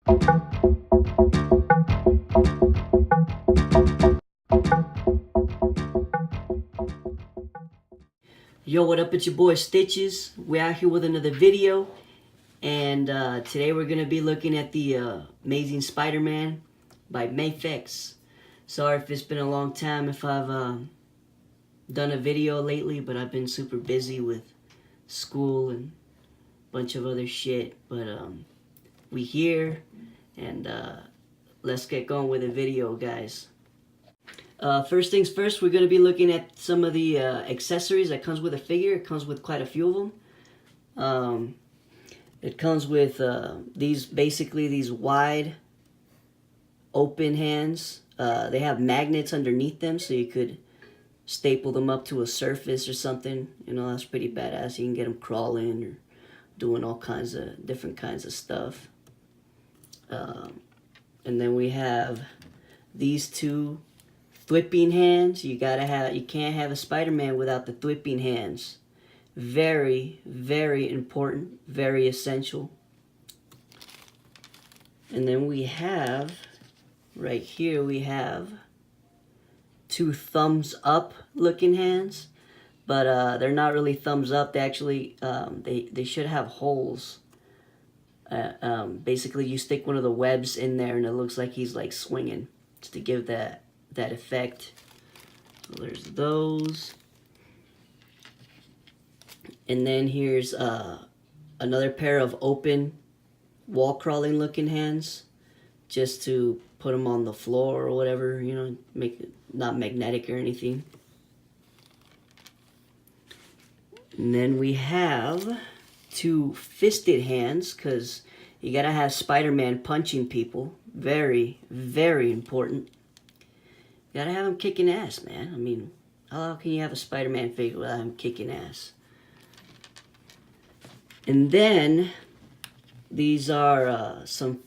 Yo, what up? It's your boy Stitches. We're out here with another video, and today we're gonna be looking at the Amazing Spider-Man by Mafex. Sorry if it's been a long time if I've done a video lately, but I've been super busy with school and a bunch of other shit. But we here, and let's get going with the video, guys. First things first, we're going to be looking at some of the accessories that comes with a figure. It comes with quite a few of them. It comes with these wide open hands. They have magnets underneath them, so you could staple them up to a surface or something. You know, that's pretty badass. You can get them crawling or doing all kinds of different kinds of stuff. And then we have these two thwipping hands. You can't have a Spider-Man without the thwipping hands. Very, very important, very essential. And then we have, right here, we have two thumbs up looking hands, but they're not really thumbs up. They actually, they should have holes. Basically, you stick one of the webs in there and it looks like he's like swinging, just to give that effect. So there's those. And then here's another pair of open wall crawling looking hands, just to put them on the floor or whatever, you know, make it not magnetic or anything. And then we have two fisted hands, because you gotta have Spider-Man punching people. Very, very important. You gotta have him kicking ass, man. I mean, how can you have a Spider-Man figure without him kicking ass? And then these are some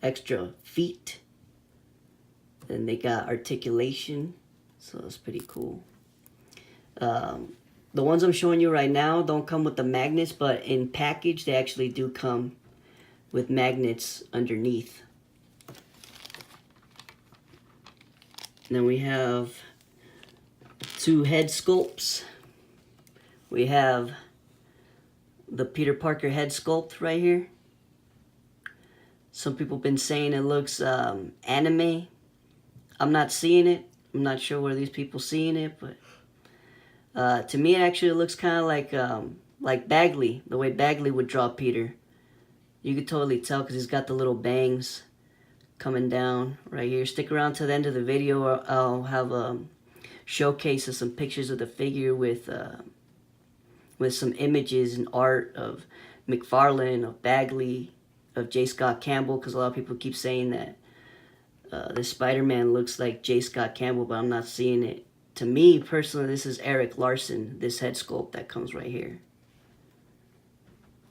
extra feet. And they got articulation, so that's pretty cool. The ones I'm showing you right now don't come with the magnets, but in package they actually do come with magnets underneath. And then we have two head sculpts. We have the Peter Parker head sculpt right here. Some people have been saying it looks anime. I'm not seeing it. I'm not sure where these people seeing it, but to me it actually looks kind of like Bagley, the way Bagley would draw Peter. You could totally tell because he's got the little bangs coming down right here. Stick around to the end of the video, or I'll have a showcase of some pictures of the figure with some images and art of McFarlane, of Bagley, of J. Scott Campbell, because a lot of people keep saying that this Spider-Man looks like J. Scott Campbell, but I'm not seeing it. To me, personally, this is Eric Larson, this head sculpt that comes right here.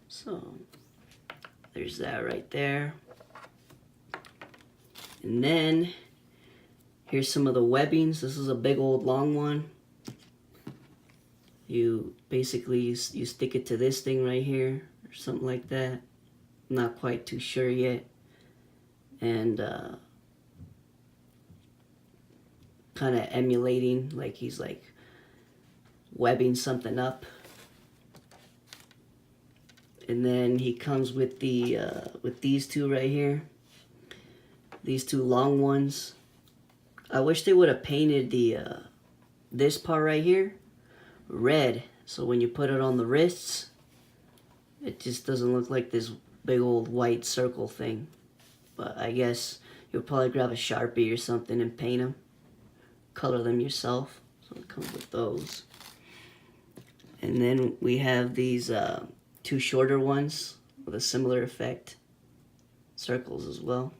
So, there's that right there. And then, here's some of the webbings. This is a big old long one. You basically, you stick it to this thing right here, or something like that. I'm not quite too sure yet. And kind of emulating, like he's like webbing something up. And then he comes with the with these two right here, these two long ones. I wish they would have painted the this part right here red, so when you put it on the wrists, it just doesn't look like this big old white circle thing. But I guess you'll probably grab a Sharpie or something and paint them, color them yourself. So it comes with those. And then we have these two shorter ones with a similar effect, circles as well.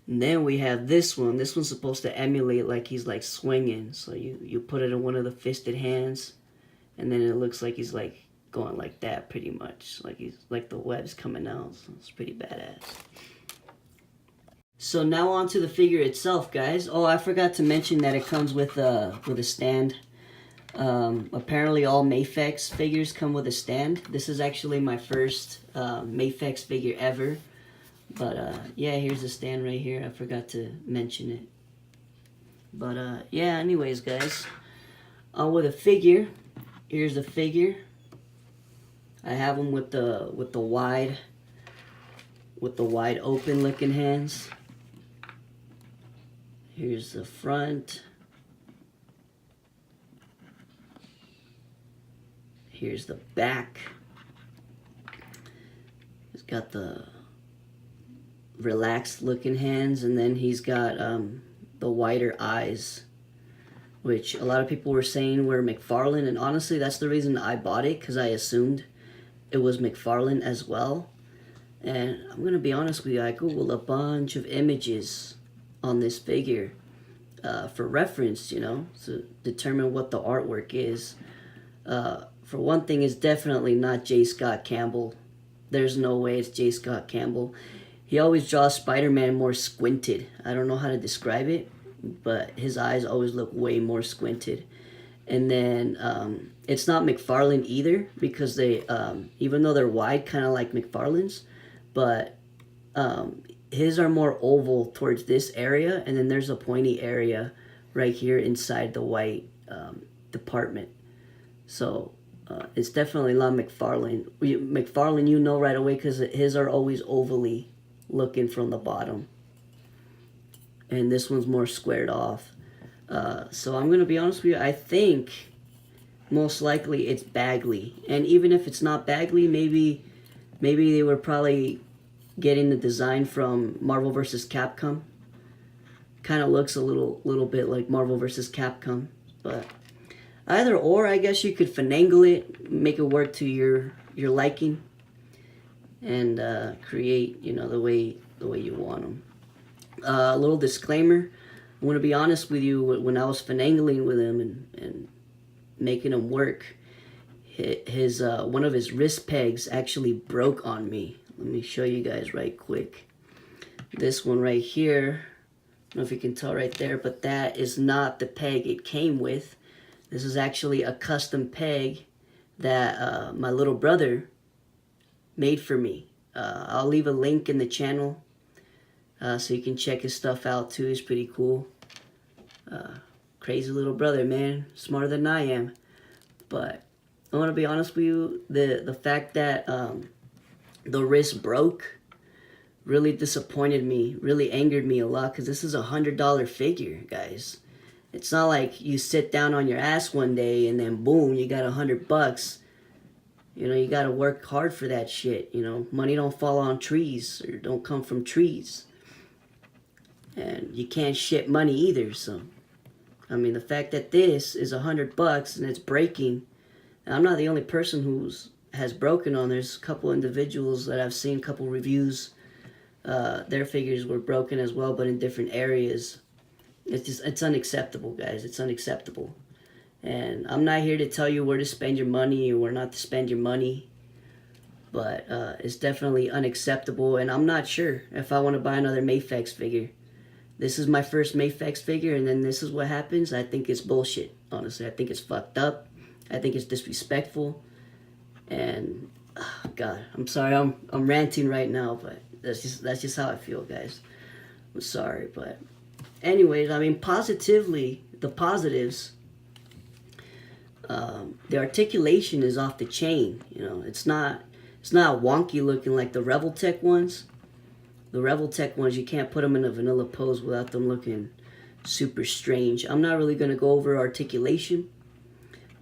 And then we have this one. This one's supposed to emulate like he's like swinging. So you put it in one of the fisted hands, and then it looks like he's like going like that pretty much. Like he's like the web's coming out. So it's pretty badass. So now on to the figure itself, guys. Oh, I forgot to mention that it comes with a stand. Apparently all Mafex figures come with a stand. This is actually my first Mafex figure ever. But yeah, here's the stand right here. I forgot to mention it. But yeah, anyways, guys, on with a figure. Here's the figure. I have them with the wide open looking hands. Here's the front. Here's the back. He's got the relaxed looking hands, and then he's got the wider eyes, which a lot of people were saying were McFarlane, and honestly that's the reason I bought it, because I assumed it was McFarlane as well. And I'm gonna be honest with you, I googled a bunch of images on this figure for reference, you know, to determine what the artwork is. For one thing, it's definitely not J. Scott Campbell. There's no way it's J. Scott Campbell. He always draws Spider-Man more squinted. I don't know how to describe it, but his eyes always look way more squinted. And then it's not McFarlane either, because they, even though they're wide, kind of like McFarlane's, but his are more oval towards this area, and then there's a pointy area right here inside the white department. So it's definitely not McFarlane. McFarlane, you know right away, because his are always ovally looking from the bottom. And this one's more squared off. So I'm going to be honest with you, I think most likely it's Bagley. And even if it's not Bagley, maybe they were probably getting the design from Marvel vs. Capcom. Kind of looks a little bit like Marvel vs. Capcom, but either or, I guess you could finagle it, make it work to your liking, and create, you know, the way you want them. A little disclaimer: I want to be honest with you. When I was finagling with him and making him work, his one of his wrist pegs actually broke on me. Let me show you guys right quick. This one right here, I don't know if you can tell right there, but that is not the peg it came with. This is actually a custom peg that my little brother made for me. I'll leave a link in the channel so you can check his stuff out too. He's pretty cool. Crazy little brother, man. Smarter than I am. But I want to be honest with you, the fact that the wrist broke really disappointed me, really angered me a lot, because this is a $100 figure, guys. It's not like you sit down on your ass one day and then boom, you got $100. You know, you got to work hard for that shit. You know, money don't fall on trees, or don't come from trees. And you can't shit money either. So, I mean, the fact that this is $100 and it's breaking, and I'm not the only person who's has broken on. There's a couple individuals that I've seen, a couple reviews. Their figures were broken as well, but in different areas. It's unacceptable, guys. It's unacceptable. And I'm not here to tell you where to spend your money or where not to spend your money. But it's definitely unacceptable. And I'm not sure if I want to buy another Mafex figure. This is my first Mafex figure, and then this is what happens. I think it's bullshit, honestly. I think it's fucked up. I think it's disrespectful. And, oh God, I'm sorry. I'm ranting right now, but that's just how I feel, guys. I'm sorry, but anyways, I mean, positively, the positives, the articulation is off the chain. You know, it's not wonky looking like the Revoltech ones. The Revoltech ones, you can't put them in a vanilla pose without them looking super strange. I'm not really going to go over articulation,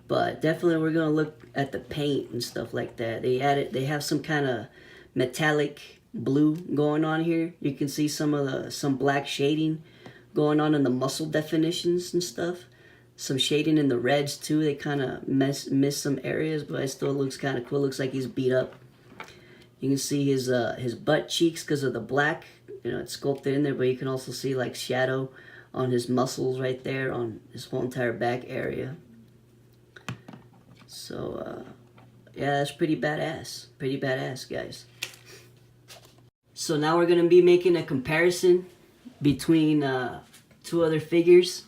but definitely we're going to look at the paint and stuff like that. They have some kind of metallic blue going on here. You can see some black shading going on in the muscle definitions and stuff. Some shading in the reds too. They kind of miss some areas, but it still looks kind of cool. Looks like he's beat up. You can see his butt cheeks because of the black. You know, it's sculpted in there, but you can also see like shadow on his muscles right there on his whole entire back area. So yeah, that's pretty badass. Pretty badass, guys. So now we're gonna be making a comparison between two other figures.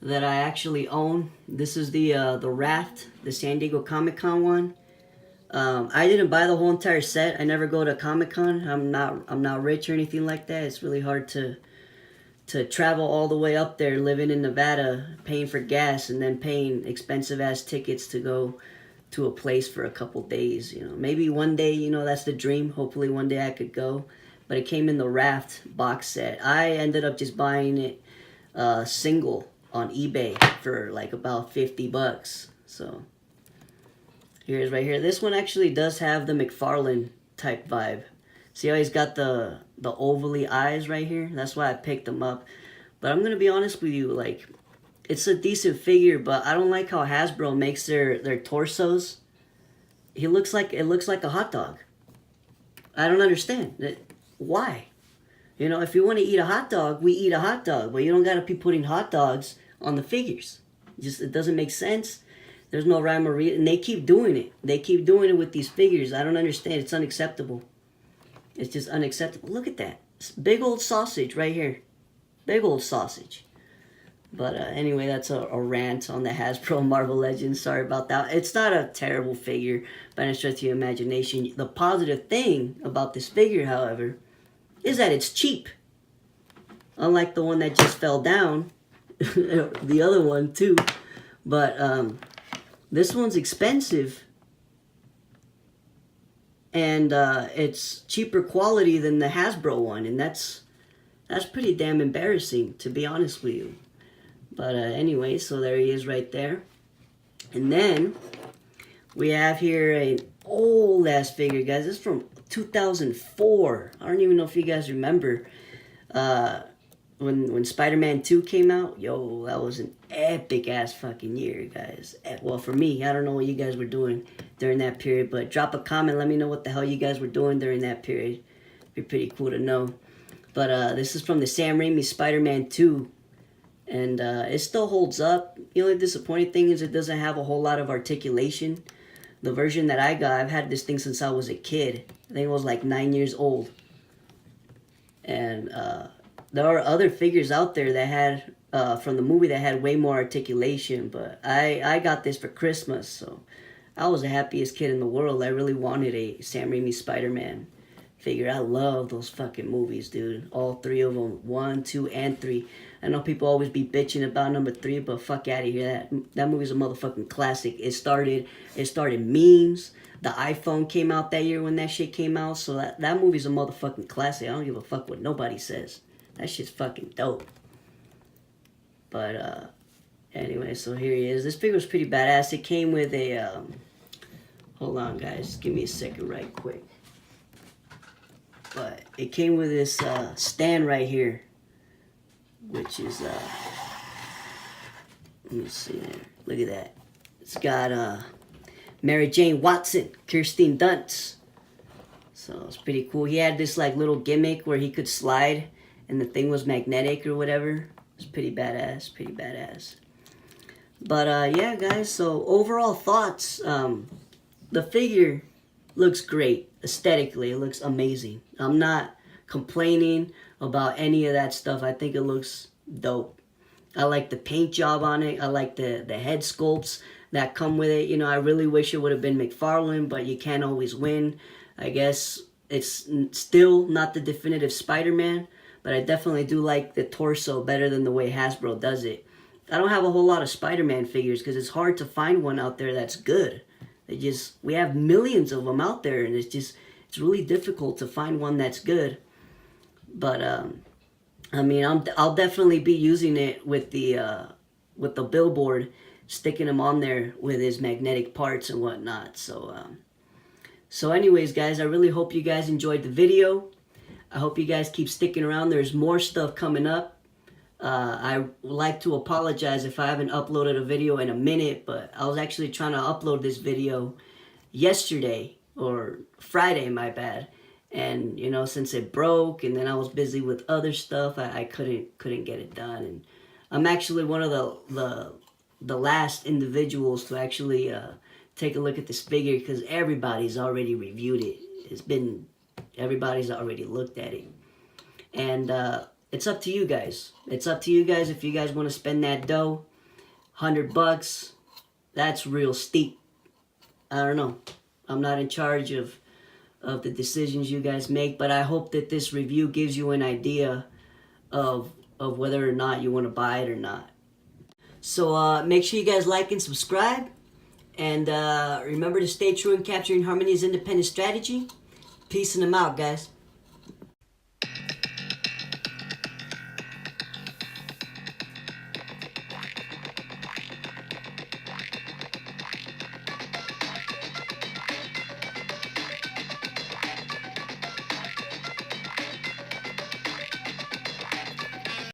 that I actually own. This is the Raft, the San Diego Comic-Con one. I didn't buy the whole entire set. I never go to Comic-Con. I'm not rich or anything like that. It's really hard to travel all the way up there, living in Nevada, paying for gas, and then paying expensive ass tickets to go to a place for a couple days. You know, maybe one day, you know, that's the dream. Hopefully one day I could go. But it came in the Raft box set. I ended up just buying it single on eBay for like about $50. So here's right here. This one actually does have the McFarlane type vibe. See how he's got the ovally eyes right here? That's why I picked him up. But I'm gonna be honest with you, like, it's a decent figure, but I don't like how Hasbro makes their torsos. It looks like a hot dog. I don't understand. Why? You know, if you want to eat a hot dog, we eat a hot dog. But you don't gotta be putting hot dogs on the figures. It doesn't make sense. There's no rhyme or reason, and they keep doing it. They keep doing it with these figures. I don't understand. It's unacceptable. It's just unacceptable. Look at that. It's big old sausage right here. Big old sausage. But anyway, that's a rant on the Hasbro Marvel Legends. Sorry about that. It's not a terrible figure by any stretch of your imagination. The positive thing about this figure, however, is that it's cheap. Unlike the one that just fell down. The other one, too. But this one's expensive. And it's cheaper quality than the Hasbro one. And that's pretty damn embarrassing, to be honest with you. But anyway, so there he is right there. And then we have here an old ass figure, guys. This is from 2004. I don't even know if you guys remember when Spider-Man 2 came out. Yo, that was an epic ass fucking year, guys. Well, for me, I don't know what you guys were doing during that period, but drop a comment. Let me know what the hell you guys were doing during that period. It'd be pretty cool to know. But this is from the Sam Raimi Spider-Man 2. And it still holds up. The only disappointing thing is it doesn't have a whole lot of articulation. The version that I got, I've had this thing since I was a kid. I think I was like 9 years old. And there are other figures out there that had, from the movie, that had way more articulation. But I got this for Christmas, so I was the happiest kid in the world. I really wanted a Sam Raimi Spider-Man figure. I love those fucking movies, dude. All three of them. 1, 2, and 3. I know people always be bitching about number 3, but fuck out of here. That movie's a motherfucking classic. It started memes. The iPhone came out that year when that shit came out, so that movie's a motherfucking classic. I don't give a fuck what nobody says. That shit's fucking dope. But anyway, so here he is. This figure was pretty badass. It came with a hold on, guys. Give me a second right quick. But it came with this stand right here, which is let me see there. Look at that. It's got Mary Jane Watson, Kirsten Dunst. So it's pretty cool. He had this like little gimmick where he could slide and the thing was magnetic or whatever. It's pretty badass, pretty badass. But yeah, guys, so overall thoughts, the figure looks great. Aesthetically, it looks amazing. I'm not complaining about any of that stuff. I think it looks dope. I like the paint job on it. I like the head sculpts that come with it. You know, I really wish it would have been McFarlane, but you can't always win. I guess it's still not the definitive Spider-Man, but I definitely do like the torso better than the way Hasbro does it. I don't have a whole lot of Spider-Man figures because it's hard to find one out there that's good. We have millions of them out there, and it's really difficult to find one that's good. But I mean, I'll definitely be using it with the billboard, sticking him on there with his magnetic parts and whatnot. So anyways, guys, I really hope you guys enjoyed the video. I hope you guys keep sticking around. There's more stuff coming up. I would like to apologize if I haven't uploaded a video in a minute, but I was actually trying to upload this video yesterday, or Friday, my bad. And, you know, since it broke and then I was busy with other stuff, I couldn't get it done. And I'm actually one of the last individuals to actually take a look at this figure because everybody's already reviewed it. Everybody's already looked at it. And it's up to you guys. It's up to you guys if you guys want to spend that dough. $100, that's real steep. I don't know. I'm not in charge of the decisions you guys make, but I hope that this review gives you an idea of whether or not you want to buy it or not. So make sure you guys like and subscribe, and remember to stay true in capturing Harmony's independent strategy. Peace and I'm out, guys.